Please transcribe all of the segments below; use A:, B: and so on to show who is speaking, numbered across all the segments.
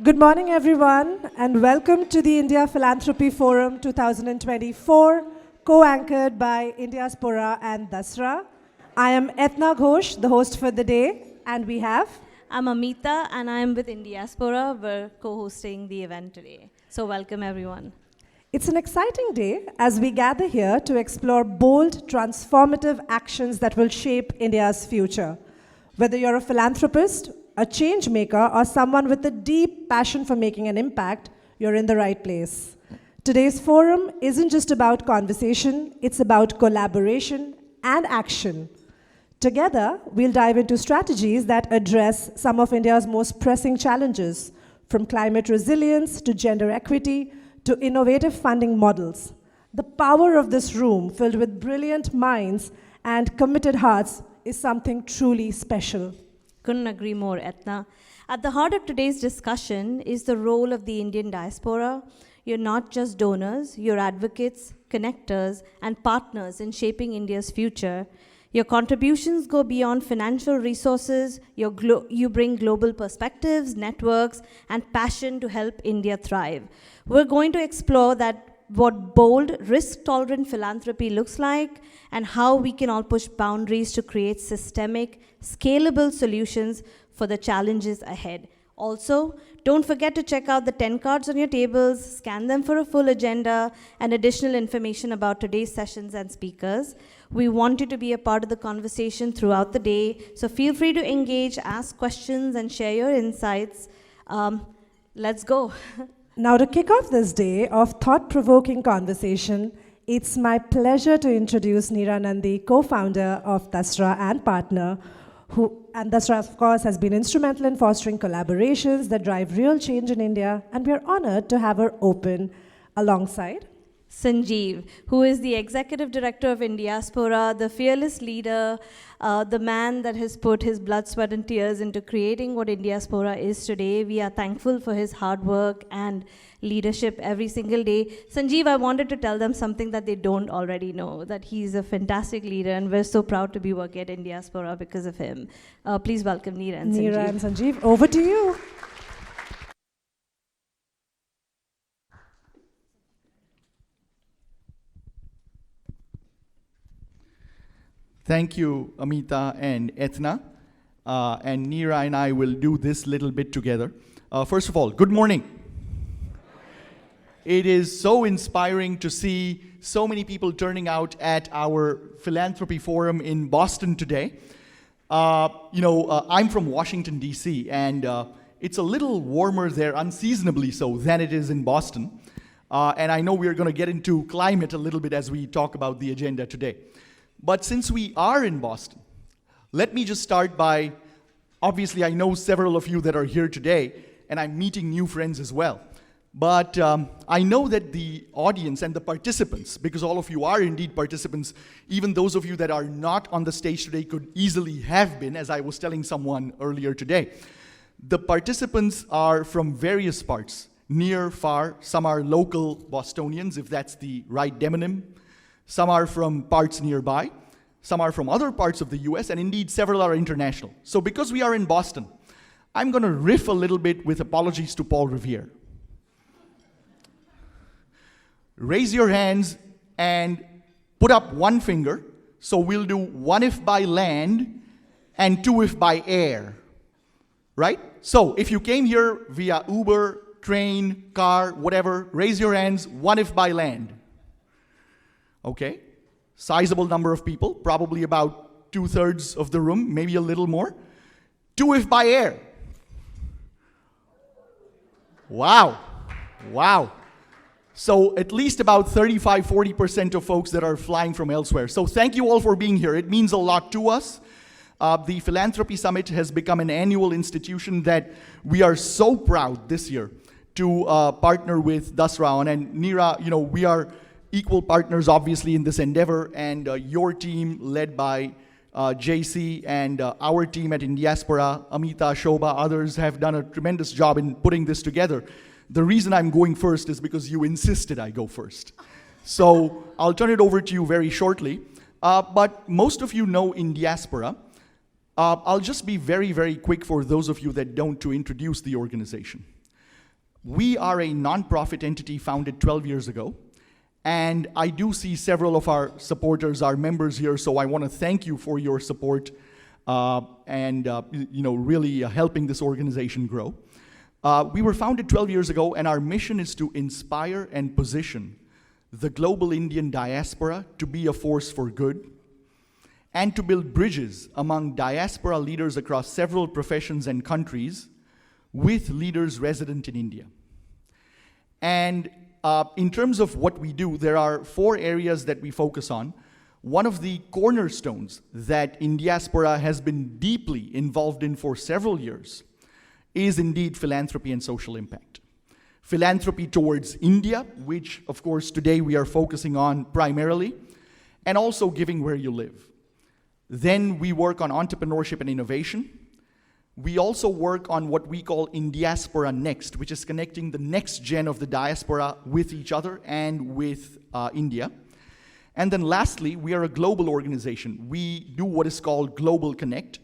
A: Good morning, everyone, and welcome to the India Philanthropy Forum 2024, co-anchored by Indiaspora and Dasra. I am Etna Ghosh, the host for the day, and we have...
B: I'm Amita, and I'm with Indiaspora. We're co-hosting the event today. So welcome, everyone.
A: It's an exciting day as we gather here to explore bold, transformative actions that will shape India's future. Whether you're a philanthropist, a change maker, or someone with a deep passion for making an impact, you're in the right place. Today's forum isn't just about conversation, it's about collaboration and action. Together, we'll dive into strategies that address some of India's most pressing challenges, from climate resilience to gender equity to innovative funding models. The power of this room, filled with brilliant minds and committed hearts, is something truly special.
B: Couldn't agree more, Etna. At the heart of today's discussion is the role of the Indian diaspora. You're not just donors, you're advocates, connectors, and partners in shaping India's future. Your contributions go beyond financial resources. You bring global perspectives, networks, and passion to help India thrive. We're going to explore what bold, risk-tolerant philanthropy looks like and how we can all push boundaries to create systemic, scalable solutions for the challenges ahead. Also, don't forget to check out the 10 cards on your tables, scan them for a full agenda and additional information about today's sessions and speakers. We want you to be a part of the conversation throughout the day, so feel free to engage, ask questions, and share your insights. Let's go.
A: Now, to kick off this day of thought-provoking conversation, it's my pleasure to introduce Neera Nandi, co-founder of Dasra and partner, and Dasra, of course, has been instrumental in fostering collaborations that drive real change in India, and we're honored to have her open alongside
B: Sanjeev, who is the Executive Director of Indiaspora, the fearless leader, the man that has put his blood, sweat, and tears into creating what Indiaspora is today. We are thankful for his hard work and leadership every single day. Sanjeev, I wanted to tell them something that they don't already know, that he's a fantastic leader, and we're so proud to be working at Indiaspora because of him. Please welcome Neera and Sanjeev.
A: Neera and Sanjeev, over to you.
C: Thank you, Amita and Etna. And Neera and I will do this little bit together. First of all, good morning. It is so inspiring to see so many people turning out at our Philanthropy Forum in Boston today. I'm from Washington, D.C., and it's a little warmer there, unseasonably so, than it is in Boston. And I know we're going to get into climate a little bit as we talk about the agenda today. But since we are in Boston, let me just start by, obviously I know several of you that are here today, and I'm meeting new friends as well. But I know that the audience and the participants, because all of you are indeed participants, even those of you that are not on the stage today could easily have been, as I was telling someone earlier today. The participants are from various parts, near, far. Some are local Bostonians, if that's the right demonym. Some are from parts nearby, some are from other parts of the US, and indeed several are international. So because we are in Boston, I'm going to riff a little bit with apologies to Paul Revere. Raise your hands and put up one finger. So we'll do one if by land and two if by air, right? So if you came here via Uber, train, car, whatever, raise your hands, one if by land. Okay, sizable number of people, probably about 2/3 of the room, maybe a little more. Two if by air. Wow, wow. So at least about 35–40% of folks that are flying from elsewhere. So thank you all for being here. It means a lot to us. The Philanthropy Summit has become an annual institution that we are so proud this year to partner with Dasra on. And Neera, we are equal partners, obviously, in this endeavor, and your team, led by JC, and our team at Indiaspora, Amita, Shobha, others have done a tremendous job in putting this together. The reason I'm going first is because you insisted I go first. So I'll turn it over to you very shortly. But most of you know Indiaspora. I'll just be very, very quick for those of you that don't to introduce the organization. We are a nonprofit entity founded 12 years ago, and I do see several of our supporters, our members here, so I want to thank you for your support and really helping this organization grow. We were founded 12 years ago, and our mission is to inspire and position the global Indian diaspora to be a force for good, and to build bridges among diaspora leaders across several professions and countries with leaders resident in India. And in terms of what we do, there are 4 areas that we focus on. One of the cornerstones that Indiaspora has been deeply involved in for several years is indeed philanthropy and social impact. Philanthropy towards India, which of course today we are focusing on primarily, and also giving where you live. Then we work on entrepreneurship and innovation. We also work on what we call Indiaspora Next, which is connecting the next gen of the diaspora with each other and with India. And then lastly, we are a global organization. We do what is called Global Connect.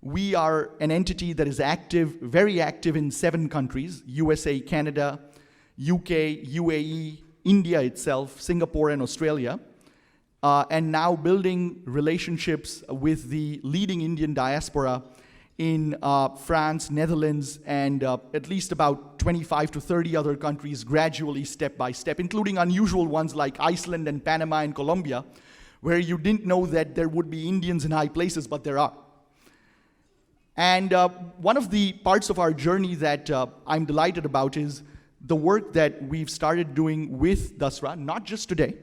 C: We are an entity that is active, very active in 7 countries: USA, Canada, UK, UAE, India itself, Singapore, and Australia. And now building relationships with the leading Indian diaspora in France, Netherlands, and at least about 25 to 30 other countries, gradually, step by step, including unusual ones like Iceland and Panama and Colombia, where you didn't know that there would be Indians in high places, but there are. And one of the parts of our journey that I'm delighted about is the work that we've started doing with Dasra, not just today,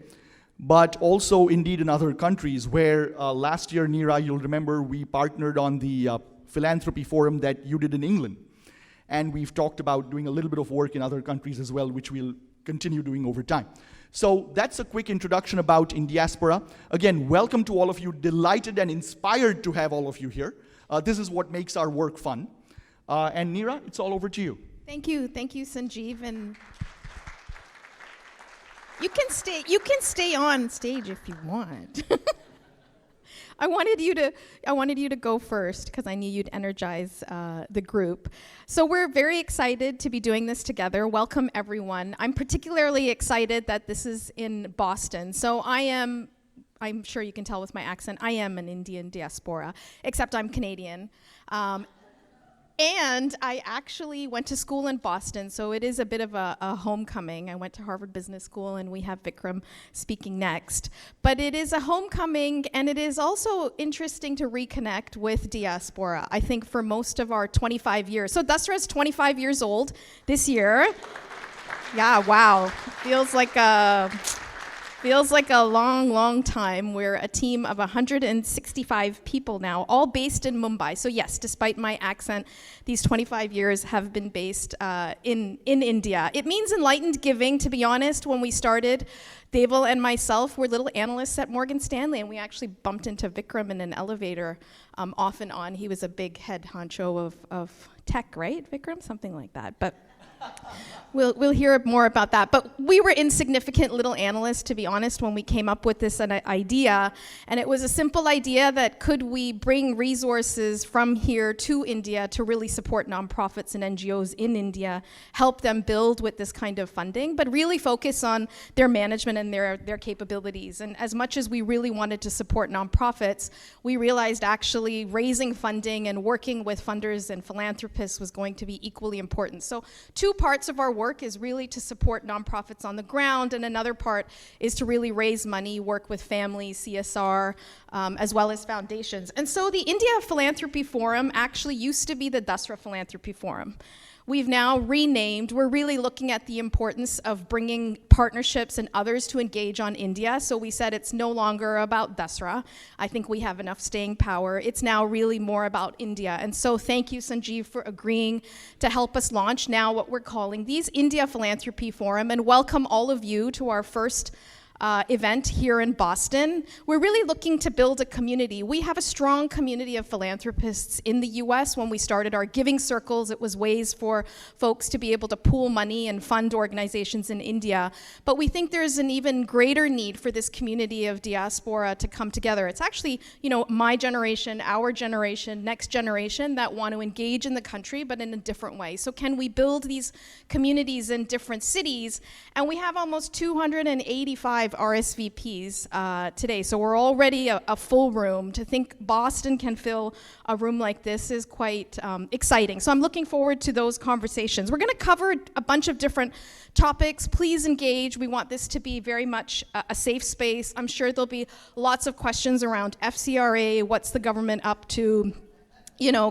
C: but also indeed in other countries, where last year, Neera, you'll remember, we partnered on the Philanthropy Forum that you did in England. And we've talked about doing a little bit of work in other countries as well, which we'll continue doing over time. So that's a quick introduction about Indiaspora. Again, welcome to all of you. Delighted and inspired to have all of you here. This is what makes our work fun. And Neera, it's all over to you.
D: Thank you, Sanjeev. And you can stay on stage if you want. I wanted you to go first because I knew you'd energize the group. So we're very excited to be doing this together. Welcome, everyone. I'm particularly excited that this is in Boston. So I'm sure you can tell with my accent, I am an Indian diaspora, except I'm Canadian. And I actually went to school in Boston, so it is a bit of a homecoming. I went to Harvard Business School, and we have Vikram speaking next. But it is a homecoming, and it is also interesting to reconnect with diaspora, I think, for most of our 25 years. So Dasra is 25 years old this year. Yeah, wow. Feels like a long, long time. We're a team of 165 people now, all based in Mumbai. So yes, despite my accent, these 25 years have been based in India. It means enlightened giving, to be honest. When we started, Deval and myself were little analysts at Morgan Stanley, and we actually bumped into Vikram in an elevator off and on. He was a big head honcho of tech, right, Vikram? Something like that. But we'll hear more about that. But we were insignificant little analysts, to be honest, when we came up with this idea. And it was a simple idea that could we bring resources from here to India to really support nonprofits and NGOs in India, help them build with this kind of funding, but really focus on their management and their capabilities. And as much as we really wanted to support nonprofits, we realized actually raising funding and working with funders and philanthropists was going to be equally important. So 2 parts of our work is really to support nonprofits on the ground, and another part is to really raise money, work with families, CSR, as well as foundations. And so the India Philanthropy Forum actually used to be the Dasra Philanthropy Forum. We've now renamed. We're really looking at the importance of bringing partnerships and others to engage on India. So we said it's no longer about Dasra. I think we have enough staying power. It's now really more about India. And so thank you, Sanjeev, for agreeing to help us launch now what we're calling these India Philanthropy Forum, and welcome all of you to our first event here in Boston. We're really looking to build a community. We have a strong community of philanthropists in the US. When we started our giving circles, it was ways for folks to be able to pool money and fund organizations in India. But we think there's an even greater need for this community of diaspora to come together. It's actually, my generation, our generation, next generation that want to engage in the country, but in a different way. So can we build these communities in different cities? And we have almost 285 RSVPs today. So we're already a full room. To think Boston can fill a room like this is quite exciting. So I'm looking forward to those conversations. We're going to cover a bunch of different topics. Please engage. We want this to be very much a safe space. I'm sure there'll be lots of questions around FCRA, what's the government up to?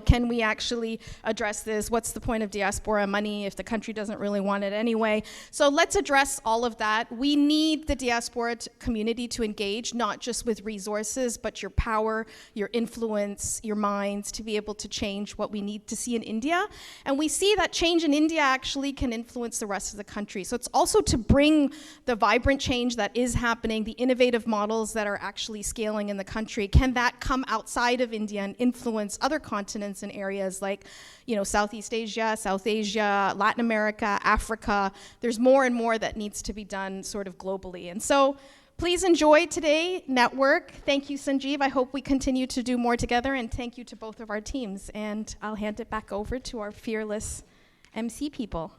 D: Can we actually address this? What's the point of diaspora money if the country doesn't really want it anyway? So let's address all of that. We need the diaspora community to engage, not just with resources, but your power, your influence, your minds, to be able to change what we need to see in India. And we see that change in India actually can influence the rest of the country. So it's also to bring the vibrant change that is happening, the innovative models that are actually scaling in the country. Can that come outside of India and influence other continents in areas like, Southeast Asia, South Asia, Latin America, Africa? There's more and more that needs to be done sort of globally. And so please enjoy today, network. Thank you, Sanjeev. I hope we continue to do more together, and thank you to both of our teams. And I'll hand it back over to our fearless MC people.